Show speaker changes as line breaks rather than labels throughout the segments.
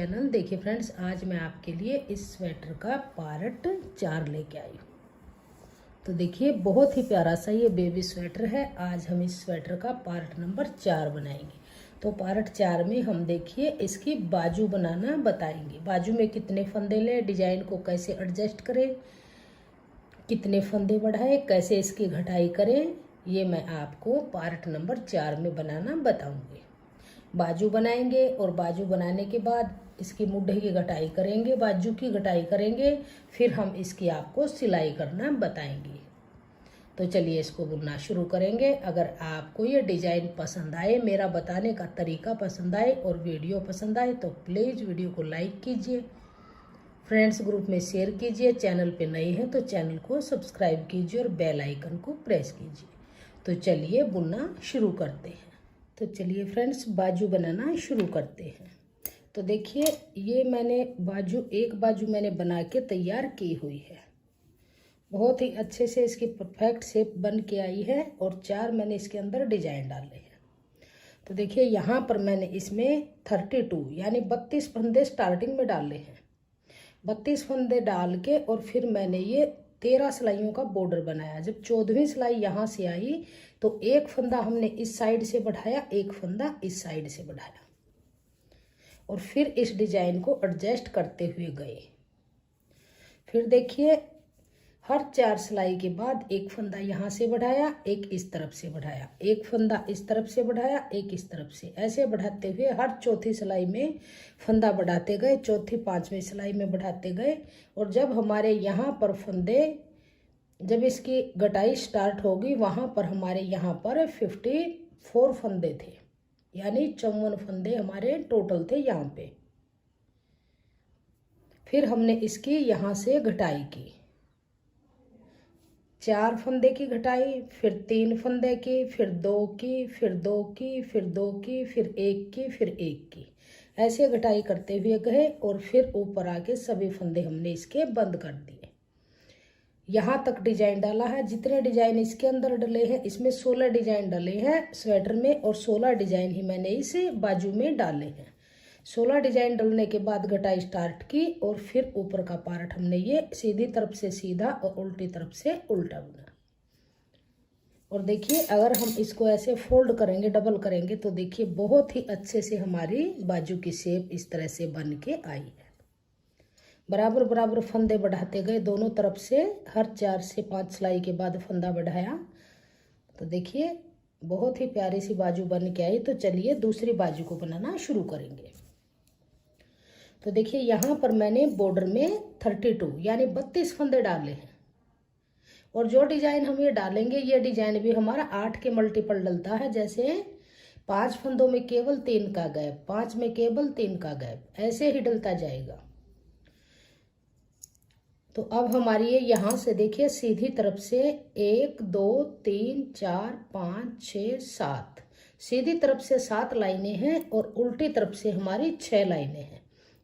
Channel. देखिए friends, आज मैं आपके लिए इस स्वेटर का पार्ट 4 लेके आई हूँ। तो देखिए बहुत ही प्यारा सा ये बेबी स्वेटर है। आज हम इस स्वेटर का पार्ट नंबर 4 बनाएंगे। तो पार्ट 4 में हम देखिए इसकी बाजू बनाना बताएंगे। बाजू में कितने फंदे लें, डिजाइन को कैसे एडजस्ट करें, कितने फंदे बढ़ाएं, कैसे इसकी घटाई करें, ये मैं आपको पार्ट नंबर 4 में बनाना बताऊंगी। बाजू बनाएंगे और बाजू बनाने के बाद इसकी मुड्ढे की घटाई करेंगे, बाजू की घटाई करेंगे, फिर हम इसकी आपको सिलाई करना बताएंगे। तो चलिए इसको बुनना शुरू करेंगे। अगर आपको ये डिजाइन पसंद आए, मेरा बताने का तरीका पसंद आए और वीडियो पसंद आए तो प्लीज़ वीडियो को लाइक कीजिए, फ्रेंड्स ग्रुप में शेयर कीजिए, चैनल पे नए हैं तो चैनल को सब्सक्राइब कीजिए और बेल आइकन को प्रेस कीजिए। तो चलिए बुनना शुरू करते हैं। तो चलिए फ्रेंड्स बाजू बनाना शुरू करते हैं। तो देखिए ये मैंने एक बाजू मैंने बना के तैयार की हुई है। बहुत ही अच्छे से इसकी परफेक्ट शेप बन के आई है और 4 मैंने इसके अंदर डिजाइन डाले हैं। तो देखिए यहाँ पर मैंने इसमें 32 यानी 32 फंदे स्टार्टिंग में डाले हैं। 32 फंदे डाल के और फिर मैंने ये 13 सिलाइयों का बॉर्डर बनाया। जब 14वीं सिलाई यहाँ से आई तो एक फंदा हमने इस साइड से बढ़ाया, एक फंदा इस साइड से बढ़ाया और फिर इस डिजाइन को एडजस्ट करते हुए गए। फिर देखिए हर 4 सिलाई के बाद एक फंदा यहाँ से बढ़ाया, एक इस तरफ से बढ़ाया, एक फंदा इस तरफ से बढ़ाया, एक इस तरफ से, ऐसे बढ़ाते हुए हर चौथी सिलाई में फंदा बढ़ाते गए, चौथी 5वीं सिलाई में बढ़ाते गए। और जब हमारे यहाँ पर फंदे, जब इसकी घटाई स्टार्ट होगी वहाँ पर हमारे यहाँ पर 54 फंदे थे, यानी 54 फंदे हमारे टोटल थे यहाँ पे। फिर हमने इसकी यहाँ से घटाई की, 4 फंदे की घटाई, फिर 3 फंदे की, फिर 2 की, फिर 2 की, फिर 2 की, फिर 1 की, फिर 1 की, ऐसे घटाई करते हुए गए और फिर ऊपर आके सभी फंदे हमने इसके बंद कर दिए। यहाँ तक डिजाइन डाला है। जितने डिजाइन इसके अंदर डले हैं, इसमें 16 डिजाइन डले हैं स्वेटर में और 16 डिजाइन ही मैंने इस बाजू में डाले हैं। 16 डिजाइन डलने के बाद घटाई स्टार्ट की और फिर ऊपर का पार्ट हमने ये सीधी तरफ से सीधा और उल्टी तरफ से उल्टा बुना। और देखिए अगर हम इसको ऐसे फोल्ड करेंगे, डबल करेंगे, तो देखिए बहुत ही अच्छे से हमारी बाजू की शेप इस तरह से बन के आई है। बराबर बराबर फंदे बढ़ाते गए दोनों तरफ से। हर 4 से 5 सिलाई के बाद फंदा बढ़ाया। तो देखिए बहुत ही प्यारी सी बाजू बन के आई। तो चलिए दूसरी बाजू को बनाना शुरू करेंगे। तो देखिए यहाँ पर मैंने बॉर्डर में 32 यानी 32 फंदे डाले हैं और जो डिजाइन हम ये डालेंगे, ये डिजाइन भी हमारा 8 के मल्टीपल डलता है। जैसे 5 फंदों में केवल 3 का गैप, 5 में केवल 3 का गैप, ऐसे ही डलता जाएगा। तो अब हमारी ये यहाँ से देखिए सीधी तरफ से 1 2 3 4 5 6 7, सीधी तरफ से 7 लाइनें हैं और उल्टी तरफ से हमारी 6 लाइनें हैं।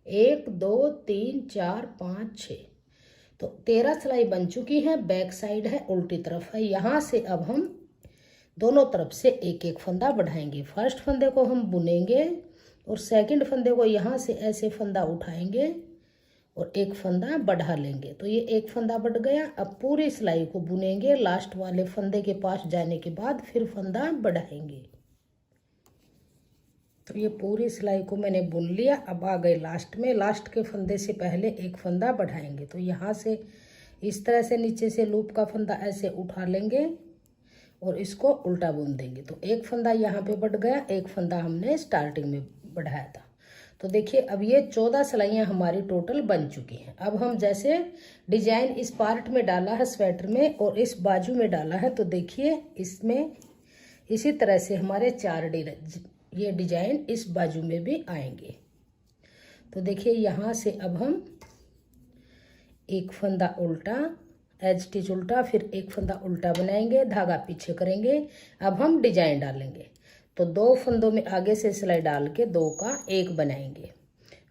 1 2 3 4 5 6, तो 13 सिलाई बन चुकी है। बैक साइड है, उल्टी तरफ है। यहाँ से अब हम दोनों तरफ से एक एक फंदा बढ़ाएंगे। फर्स्ट फंदे को हम बुनेंगे और सेकंड फंदे को यहाँ से ऐसे फंदा उठाएंगे और एक फंदा बढ़ा लेंगे। तो ये एक फंदा बढ़ गया। अब पूरी सिलाई को बुनेंगे, लास्ट वाले फंदे के पास जाने के बाद फिर फंदा बढ़ाएंगे। तो ये पूरी सिलाई को मैंने बुन लिया। अब आ गए लास्ट में। लास्ट के फंदे से पहले एक फंदा बढ़ाएंगे। तो यहाँ से इस तरह से नीचे से लूप का फंदा ऐसे उठा लेंगे और इसको उल्टा बुन देंगे। तो एक फंदा यहाँ पे बढ़ गया, एक फंदा हमने स्टार्टिंग में बढ़ाया था। तो देखिए अब ये 14 सिलाइयाँ हमारी टोटल बन चुकी हैं। अब हम जैसे डिजाइन इस पार्ट में डाला है स्वेटर में और इस बाजू में डाला है, तो देखिए इसमें इसी तरह से हमारे 4 ये डिजाइन इस बाजू में भी आएंगे। तो देखिए यहाँ से अब हम एक फंदा उल्टा, एज स्टिच उल्टा, फिर एक फंदा उल्टा बनाएंगे, धागा पीछे करेंगे। अब हम डिजाइन डालेंगे। तो 2 फंदों में आगे से सिलाई डाल के 2 का 1 बनाएंगे,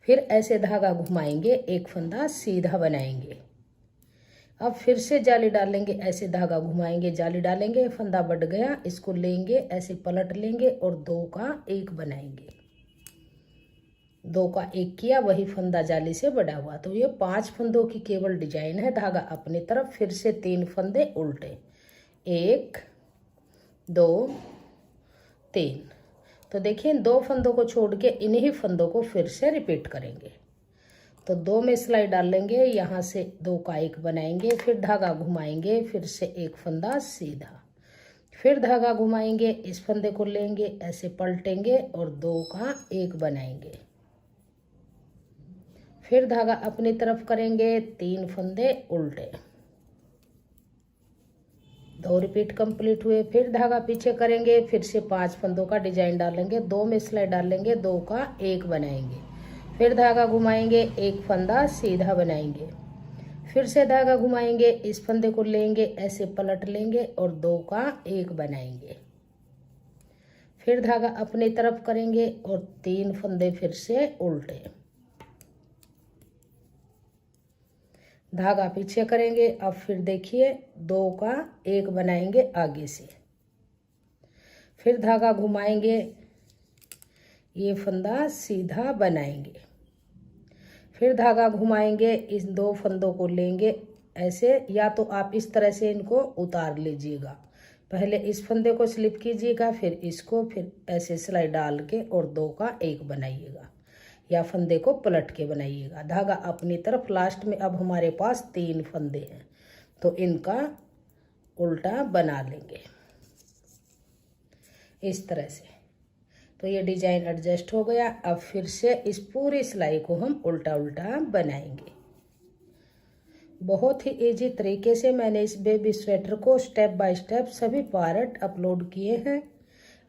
फिर ऐसे धागा घुमाएंगे, एक फंदा सीधा बनाएंगे। अब फिर से जाली डालेंगे, ऐसे धागा घुमाएंगे, जाली डालेंगे, फंदा बढ़ गया, इसको लेंगे, ऐसे पलट लेंगे और 2 का 1 बनाएंगे। 2 का 1 किया, वही फंदा जाली से बढ़ा हुआ। तो ये 5 फंदों की केवल डिजाइन है। धागा अपनी तरफ, फिर से 3 फंदे उल्टे, 1 2 3। तो देखिए 2 फंदों को छोड़ के इन्हीं फंदों को फिर से रिपीट करेंगे। तो 2 में सिलाई डाल लेंगे, यहाँ से 2 का 1 बनाएंगे, फिर धागा घुमाएंगे, फिर से 1 फंदा सीधा, फिर धागा घुमाएंगे, इस फंदे को लेंगे, ऐसे पलटेंगे और 2 का 1 बनाएंगे, फिर धागा अपनी तरफ करेंगे, 3 फंदे उल्टे, 2 रिपीट कंप्लीट हुए, फिर धागा पीछे करेंगे, फिर से 5 फंदों का डिजाइन डालेंगे, 2 में सिलाई डाल लेंगे, 2 का 1 बनाएंगे, फिर धागा घुमाएंगे, 1 फंदा सीधा बनाएंगे, फिर से धागा घुमाएंगे, इस फंदे को लेंगे, ऐसे पलट लेंगे और 2 का 1 बनाएंगे, फिर धागा अपनी तरफ करेंगे और 3 फंदे फिर से उल्टे, धागा पीछे करेंगे। अब फिर देखिए 2 का 1 बनाएंगे आगे से, फिर धागा घुमाएंगे, ये फंदा सीधा बनाएंगे, फिर धागा घुमाएंगे, इस 2 फंदों को लेंगे ऐसे, या तो आप इस तरह से इनको उतार लीजिएगा, पहले इस फंदे को स्लिप कीजिएगा, फिर इसको, फिर ऐसे सिलाई डाल के और 2 का 1 बनाइएगा, या फंदे को पलट के बनाइएगा। धागा अपनी तरफ, लास्ट में अब हमारे पास 3 फंदे हैं, तो इनका उल्टा बना लेंगे इस तरह से। तो ये डिजाइन एडजस्ट हो गया। अब फिर से इस पूरी सिलाई को हम उल्टा उल्टा बनाएंगे। बहुत ही इजी तरीके से मैंने इस बेबी स्वेटर को स्टेप बाय स्टेप सभी पार्ट अपलोड किए हैं।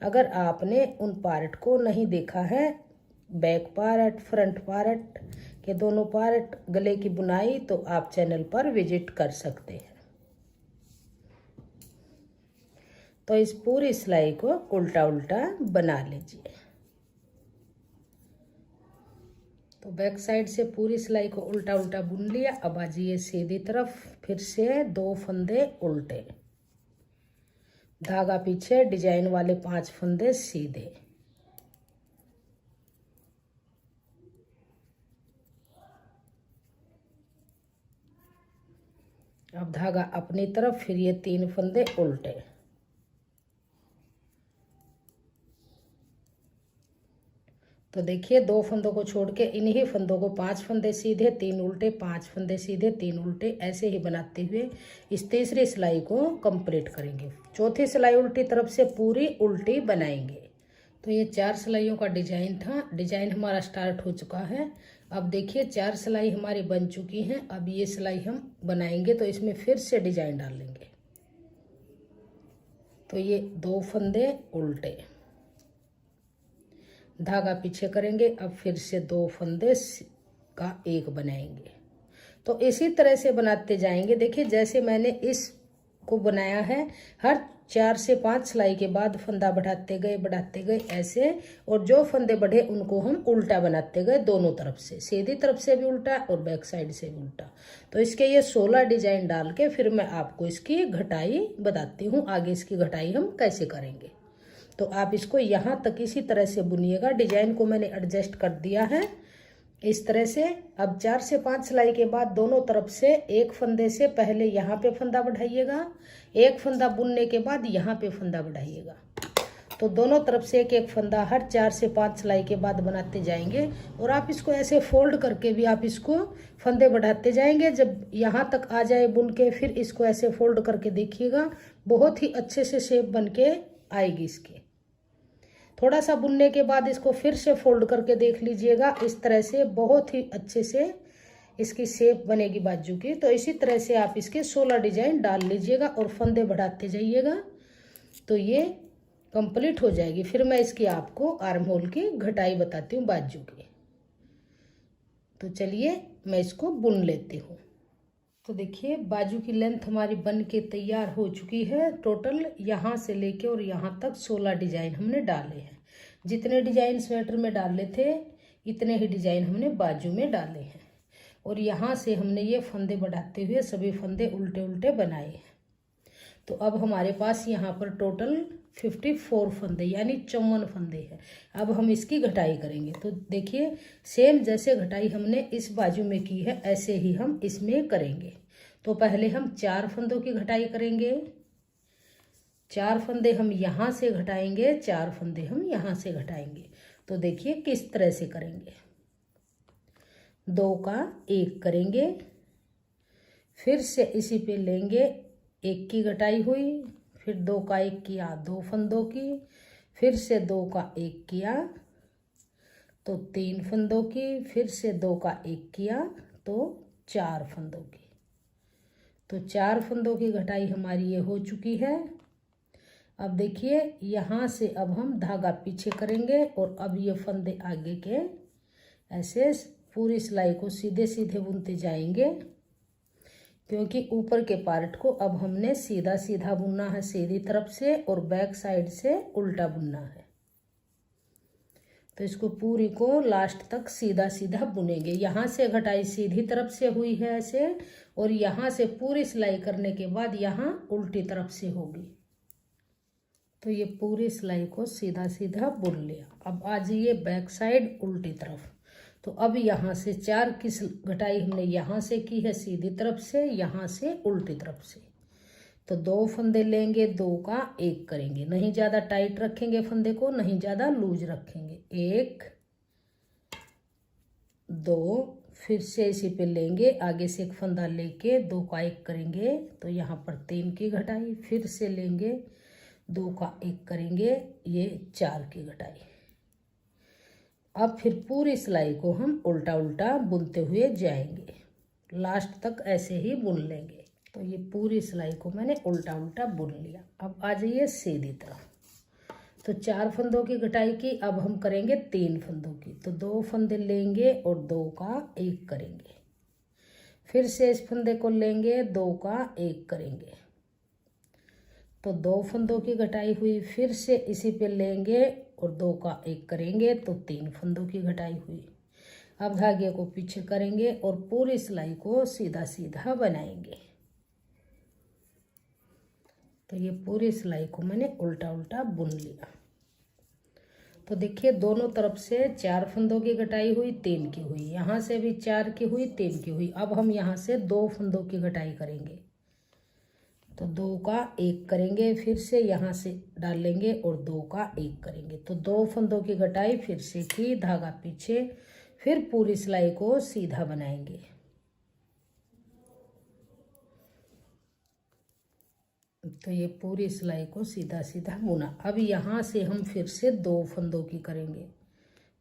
अगर आपने उन पार्ट को नहीं देखा है, बैक पार्ट, फ्रंट पार्ट के दोनों पार्ट, गले की बुनाई, तो आप चैनल पर विजिट कर सकते हैं। तो इस पूरी सिलाई को उल्टा उल्टा बना लीजिए। तो बैक साइड से पूरी सिलाई को उल्टा उल्टा बुन लिया। अब आ जाइए सीधी तरफ, फिर से 2 फंदे उल्टे, धागा पीछे, डिजाइन वाले 5 फंदे सीधे, अब धागा अपनी तरफ, फिर ये 3 फंदे उल्टे, तो देखिए 2 फंदों को छोड़ के इन्हीं फंदों को 5 फंदे सीधे, 3 उल्टे, 5 फंदे सीधे, 3 उल्टे, ऐसे ही बनाते हुए इस तीसरी सिलाई को कंप्लीट करेंगे। चौथी सिलाई उल्टी तरफ से पूरी उल्टी बनाएंगे। तो ये 4 सिलाइयों का डिजाइन था। डिजाइन हमारा स्टार्ट हो चुका है। अब देखिए 4 सिलाई हमारी बन चुकी हैं। अब ये सिलाई हम बनाएंगे, तो इसमें फिर से डिजाइन डाल लेंगे। तो ये 2 फंदे उल्टे, धागा पीछे करेंगे, अब फिर से 2 फंदे का 1 बनाएंगे। तो इसी तरह से बनाते जाएंगे। देखिए जैसे मैंने इसको बनाया है, हर 4 से 5 सिलाई के बाद फंदा बढ़ाते गए ऐसे, और जो फंदे बढ़े उनको हम उल्टा बनाते गए, दोनों तरफ से, सीधी तरफ से भी उल्टा और बैक साइड से भी उल्टा। तो इसके ये 16 डिजाइन डाल के फिर मैं आपको इसकी घटाई बताती हूँ, आगे इसकी घटाई हम कैसे करेंगे। तो आप इसको यहाँ तक इसी तरह से बुनिएगा। डिजाइन को मैंने एडजस्ट कर दिया है इस तरह से। अब 4 से 5 सिलाई के बाद दोनों तरफ से 1 फंदे से पहले यहाँ पे फंदा बढ़ाइएगा, 1 फंदा बुनने के बाद यहाँ पे फंदा बढ़ाइएगा। तो दोनों तरफ से 1-1 फंदा हर 4 से 5 सिलाई के बाद बनाते जाएंगे। और आप इसको ऐसे फोल्ड करके भी आप इसको फंदे बढ़ाते जाएंगे। जब यहाँ तक आ जाए बुन के, फिर इसको ऐसे फोल्ड करके देखिएगा, बहुत ही अच्छे से शेप बन के आएगी इसकी। थोड़ा सा बुनने के बाद इसको फिर से फोल्ड करके देख लीजिएगा, इस तरह से बहुत ही अच्छे से इसकी शेप बनेगी बाजू की। तो इसी तरह से आप इसके 16 डिजाइन डाल लीजिएगा और फंदे बढ़ाते जाइएगा, तो ये कंप्लीट हो जाएगी। फिर मैं इसकी आपको आर्म होल की घटाई बताती हूँ बाजू की। तो चलिए मैं इसको बुन लेती हूँ। तो देखिए बाजू की लेंथ हमारी बन के तैयार हो चुकी है। टोटल यहाँ से लेके और यहाँ तक 16 डिजाइन हमने डाले हैं। जितने डिजाइन स्वेटर में डाले थे इतने ही डिजाइन हमने बाजू में डाले हैं। और यहाँ से हमने ये फंदे बढ़ाते हुए सभी फंदे उल्टे उल्टे बनाए हैं। तो अब हमारे पास यहाँ पर टोटल 54 फंदे यानी 54 फंदे हैं। अब हम इसकी घटाई करेंगे। तो देखिए सेम जैसे घटाई हमने इस बाजू में की है ऐसे ही हम इसमें करेंगे। तो पहले हम 4 फंदों की घटाई करेंगे। 4 फंदे हम यहाँ से घटाएंगे, 4 फंदे हम यहाँ से घटाएंगे। तो देखिए किस तरह से करेंगे। 2 का 1 करेंगे, फिर से इसी पे लेंगे, 1 की घटाई हुई, फिर 2 का 1 किया 2 फंदों की, फिर से 2 का 1 किया तो 3 फंदों की, फिर से 2 का 1 किया तो 4 फंदों की। तो 4 फंदों की घटाई हमारी ये हो चुकी है। अब देखिए यहाँ से अब हम धागा पीछे करेंगे और अब ये फंदे आगे के ऐसे पूरी सिलाई को सीधे सीधे बुनते जाएंगे, क्योंकि ऊपर के पार्ट को अब हमने सीधा सीधा बुनना है सीधी तरफ से और बैक साइड से उल्टा बुनना है। तो इसको पूरी को लास्ट तक सीधा सीधा बुनेंगे। यहाँ से घटाई सीधी तरफ से हुई है ऐसे, और यहाँ से पूरी सिलाई करने के बाद यहाँ उल्टी तरफ से होगी। तो ये पूरी सिलाई को सीधा सीधा बुन लिया। अब आ जाइए बैक साइड उल्टी तरफ। तो अब यहाँ से 4 की घटाई हमने यहाँ से की है सीधी तरफ से, यहाँ से उल्टी तरफ से। तो 2 फंदे लेंगे, 2 का 1 करेंगे, नहीं ज़्यादा टाइट रखेंगे फंदे को, नहीं ज़्यादा लूज रखेंगे। 1 2, फिर से इसी पे लेंगे, आगे से एक फंदा लेके 2 का 1 करेंगे तो यहाँ पर 3 की घटाई, फिर से लेंगे 2 का 1 करेंगे, ये 4 की घटाई। अब फिर पूरी सिलाई को हम उल्टा उल्टा बुनते हुए जाएंगे, लास्ट तक ऐसे ही बुन लेंगे। तो ये पूरी सिलाई को मैंने उल्टा उल्टा बुन लिया। अब आ जाइए सीधी तरफ। तो 4 फंदों की घटाई की, अब हम करेंगे 3 फंदों की। तो 2 फंदे लेंगे और 2 का 1 करेंगे, फिर से इस फंदे को लेंगे, 2 का 1 करेंगे तो 2 फंदों की घटाई हुई, फिर से इसी पे लेंगे और 2 का 1 करेंगे तो 3 फंदों की घटाई हुई। अब धागे को पीछे करेंगे और पूरी सिलाई को सीधा सीधा बनाएंगे। तो ये पूरी सिलाई को मैंने उल्टा उल्टा बुन लिया। तो देखिए दोनों तरफ से 4 फंदों की घटाई हुई, 3 की हुई, यहाँ से भी 4 की हुई, 3 की हुई। अब हम यहाँ से 2 फंदों की घटाई करेंगे। तो 2 का 1 करेंगे, फिर से यहाँ से डालेंगे और 2 का 1 करेंगे। तो 2 फंदों की घटाई फिर से की, धागा पीछे, फिर पूरी सिलाई को सीधा बनाएंगे। तो ये पूरी सिलाई को सीधा सीधा बुना। अब यहाँ से हम फिर से 2 फंदों की करेंगे।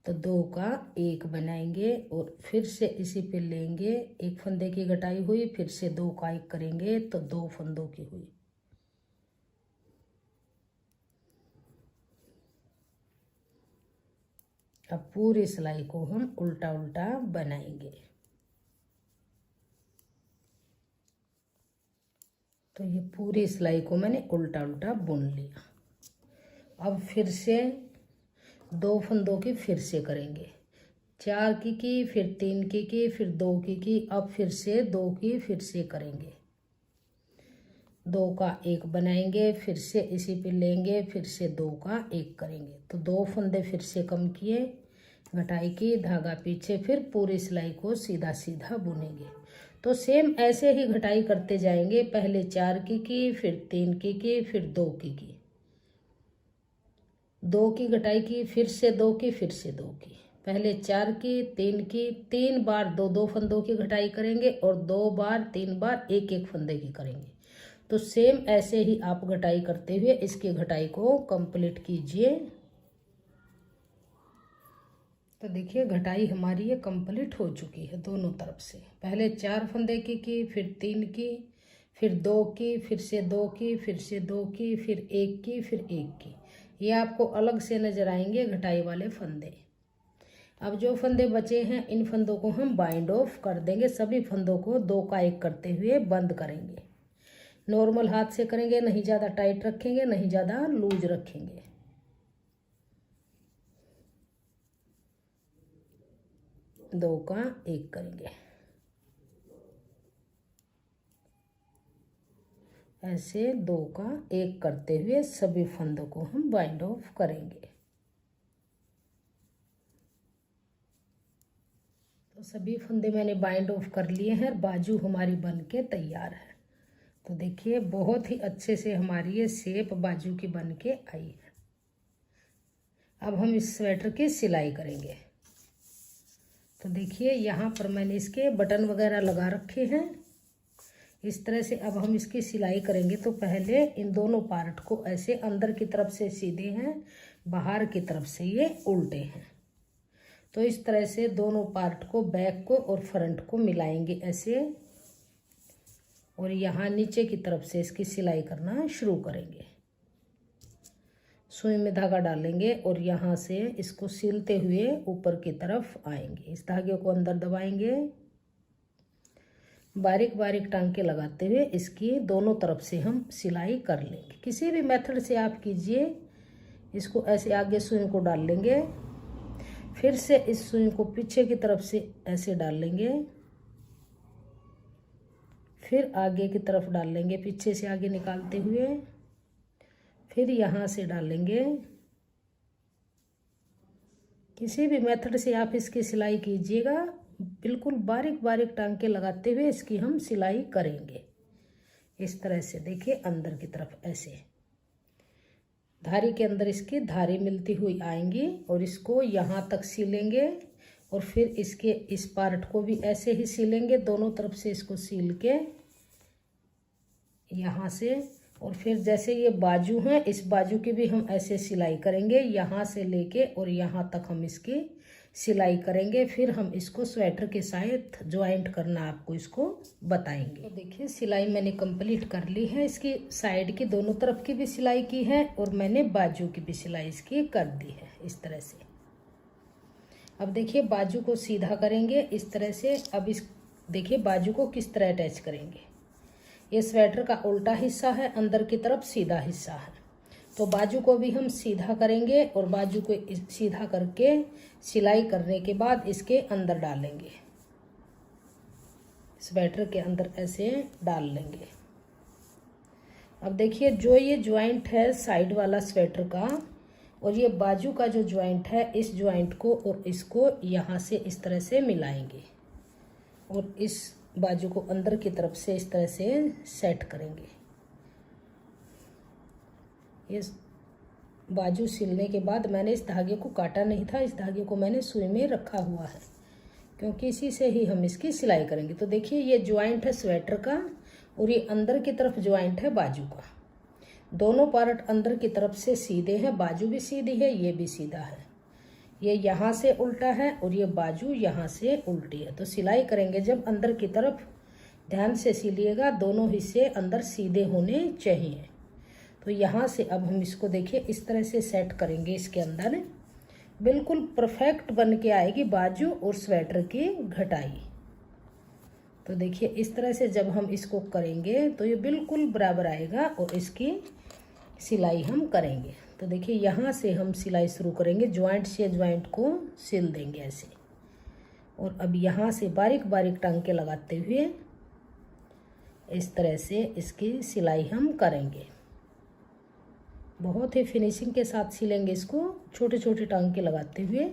तो 2 का 1 बनाएंगे और फिर से इसी पे लेंगे, 1 फंदे की घटाई हुई, फिर से 2 का 1 करेंगे तो 2 फंदों की हुई। अब पूरी सिलाई को हम उल्टा उल्टा बनाएंगे। तो ये पूरी सिलाई को मैंने उल्टा उल्टा बुन लिया। अब फिर से 2 फंदों की फिर से करेंगे। 4 की, फिर 3 की, फिर 2 की, अब फिर से 2 की फिर से करेंगे। 2 का 1 बनाएंगे, फिर से इसी पे लेंगे, फिर से 2 का 1 करेंगे। तो 2 फंदे फिर से कम किए, घटाई की, धागा पीछे, फिर पूरी सिलाई को सीधा सीधा बुनेंगे। तो सेम ऐसे ही घटाई करते जाएंगे। पहले 4 की, फिर 3 की, फिर 2 की। 2 की घटाई की, फिर से 2 की, फिर से 2 की। पहले 4 की, 3 बार 2 फंदों की घटाई करेंगे और 2 बार 3 बार 1 फंदे की करेंगे। तो सेम ऐसे ही आप घटाई करते हुए इसकी घटाई को कंप्लीट कीजिए। तो देखिए घटाई हमारी ये कंप्लीट हो चुकी है दोनों तरफ से। पहले 4 फंदे की, फिर 3 की, फिर 2 की, फिर से 2 की, फिर से 2 की, फिर 1 की, फिर 1 की। ये आपको अलग से नजर आएंगे घटाई वाले फंदे। अब जो फंदे बचे हैं इन फंदों को हम बाइंड ऑफ कर देंगे। सभी फंदों को 2 का 1 करते हुए बंद करेंगे। नॉर्मल हाथ से करेंगे, नहीं ज़्यादा टाइट रखेंगे, नहीं ज़्यादा लूज रखेंगे। दो का 1 करेंगे। ऐसे 2 का 1 करते हुए सभी फंदों को हम बाइंड ऑफ करेंगे। तो सभी फंदे मैंने बाइंड ऑफ कर लिए हैं, बाजू हमारी बन के तैयार है। तो देखिए बहुत ही अच्छे से हमारी ये शेप बाजू की बन के आई है। अब हम इस स्वेटर की सिलाई करेंगे। तो देखिए यहाँ पर मैंने इसके बटन वगैरह लगा रखे हैं। इस तरह से अब हम इसकी सिलाई करेंगे। तो पहले इन दोनों पार्ट को ऐसे अंदर की तरफ से सीधे हैं, बाहर की तरफ से ये उल्टे हैं। तो इस तरह से दोनों पार्ट को, बैक को और फ्रंट को मिलाएंगे ऐसे, और यहाँ नीचे की तरफ से इसकी सिलाई करना शुरू करेंगे। सुई में धागा डालेंगे और यहाँ से इसको सिलते हुए ऊपर की तरफ आएंगे। इस धागे को अंदर दबाएंगे, बारीक बारीक टांके लगाते हुए इसकी दोनों तरफ से हम सिलाई कर लेंगे। किसी भी मेथड से आप कीजिए। इसको ऐसे आगे सुई को डाल लेंगे, फिर से इस सुई को पीछे की तरफ से ऐसे डाल लेंगे, फिर आगे की तरफ डाल लेंगे पीछे से आगे निकालते हुए, फिर यहाँ से डालेंगे। किसी भी मेथड से आप इसकी सिलाई कीजिएगा। बिल्कुल बारीक बारीक टांके लगाते हुए इसकी हम सिलाई करेंगे। इस तरह से देखिए अंदर की तरफ ऐसे धारी के अंदर इसकी धारी मिलती हुई आएंगी और इसको यहाँ तक सिलेंगे और फिर इसके इस पार्ट को भी ऐसे ही सिलेंगे, दोनों तरफ से इसको सिल के यहाँ से। और फिर जैसे ये बाजू हैं, इस बाजू की भी हम ऐसे सिलाई करेंगे, यहाँ से लेके और यहाँ तक हम इसकी सिलाई करेंगे। फिर हम इसको स्वेटर के साथ ज्वाइंट करना आपको इसको बताएंगे। तो देखिए सिलाई मैंने कंप्लीट कर ली है। इसकी साइड की दोनों तरफ की भी सिलाई की है और मैंने बाजू की भी सिलाई इसकी कर दी है इस तरह से। अब देखिए बाजू को सीधा करेंगे इस तरह से। अब इस देखिए बाजू को किस तरह अटैच करेंगे। ये स्वेटर का उल्टा हिस्सा है, अंदर की तरफ सीधा हिस्सा है। तो बाजू को भी हम सीधा करेंगे और बाजू को सीधा करके सिलाई करने के बाद इसके अंदर डालेंगे, स्वेटर के अंदर ऐसे डाल लेंगे। अब देखिए जो ये ज्वाइंट है साइड वाला स्वेटर का और ये बाजू का जो ज्वाइंट है, इस ज्वाइंट को और इसको यहाँ से इस तरह से मिलाएंगे और इस बाजू को अंदर की तरफ से इस तरह से सेट करेंगे। ये बाजू सिलने के बाद मैंने इस धागे को काटा नहीं था, इस धागे को मैंने सुई में रखा हुआ है क्योंकि इसी से ही हम इसकी सिलाई करेंगे। तो देखिए ये ज्वाइंट है स्वेटर का और ये अंदर की तरफ ज्वाइंट है बाजू का। दोनों पार्ट अंदर की तरफ से सीधे हैं, बाजू भी सीधी है, ये भी सीधा है। ये यहाँ से उल्टा है और ये बाजू यहाँ से उल्टी है। तो सिलाई करेंगे जब अंदर की तरफ, ध्यान से सिलिएगा, दोनों हिस्से अंदर सीधे होने चाहिए। तो यहाँ से अब हम इसको देखिए इस तरह से सेट करेंगे इसके अंदर। बिल्कुल परफेक्ट बन के आएगी बाजू और स्वेटर की घटाई। तो देखिए इस तरह से जब हम इसको करेंगे तो ये बिल्कुल बराबर आएगा और इसकी सिलाई हम करेंगे। तो देखिए यहाँ से हम सिलाई शुरू करेंगे, ज्वाइंट से ज्वाइंट को सिल देंगे ऐसे। और अब यहाँ से बारीक बारीक टांके लगाते हुए इस तरह से इसकी सिलाई हम करेंगे। बहुत ही फिनिशिंग के साथ सिलेंगे इसको, छोटे छोटे टांके लगाते हुए।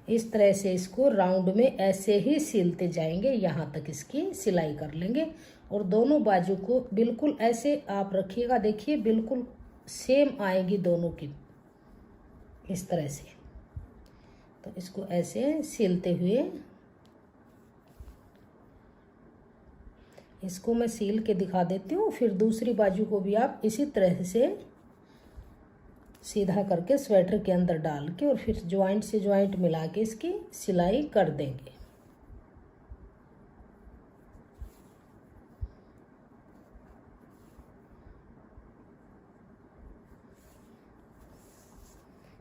इस तरह से इसको राउंड में ऐसे ही सिलते जाएंगे, यहाँ तक इसकी सिलाई कर लेंगे। और दोनों बाजू को बिल्कुल ऐसे आप रखिएगा, देखिए बिल्कुल सेम आएगी दोनों की इस तरह से। तो इसको ऐसे सिलते हुए इसको मैं सील के दिखा देती हूँ। फिर दूसरी बाजू को भी आप इसी तरह से सीधा करके स्वेटर के अंदर डाल के और फिर ज्वाइंट से ज्वाइंट मिला के इसकी सिलाई कर देंगे।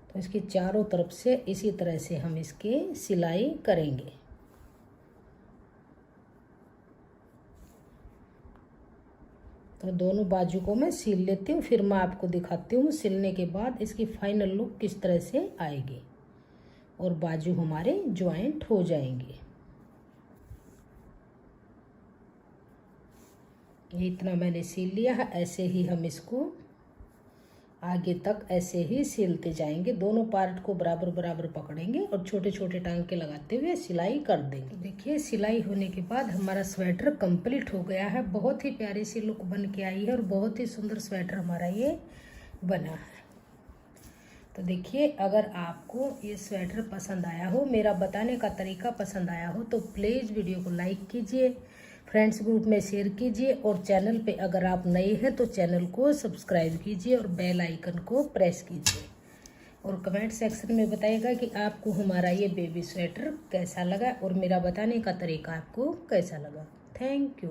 तो इसकी चारों तरफ से इसी तरह से हम इसकी सिलाई करेंगे। तो दोनों बाजू को मैं सील लेती हूँ, फिर मैं आपको दिखाती हूँ सिलने के बाद इसकी फाइनल लुक किस तरह से आएगी और बाजू हमारे ज्वाइंट हो जाएंगे। ये इतना मैंने सील लिया है। ऐसे ही हम इसको आगे तक ऐसे ही सिलते जाएंगे। दोनों पार्ट को बराबर बराबर पकड़ेंगे और छोटे छोटे टांके लगाते हुए सिलाई कर देंगे। तो देखिए सिलाई होने के बाद हमारा स्वेटर कंप्लीट हो गया है। बहुत ही प्यारी सी लुक बन के आई है और बहुत ही सुंदर स्वेटर हमारा ये बना है। तो देखिए अगर आपको ये स्वेटर पसंद आया हो, मेरा बताने का तरीका पसंद आया हो, तो प्लीज़ वीडियो को लाइक कीजिए, फ्रेंड्स ग्रुप में शेयर कीजिए और चैनल पे अगर आप नए हैं तो चैनल को सब्सक्राइब कीजिए और बेल आइकन को प्रेस कीजिए। और कमेंट सेक्शन में बताइएगा कि आपको हमारा ये बेबी स्वेटर कैसा लगा और मेरा बताने का तरीका आपको कैसा लगा। Thank you.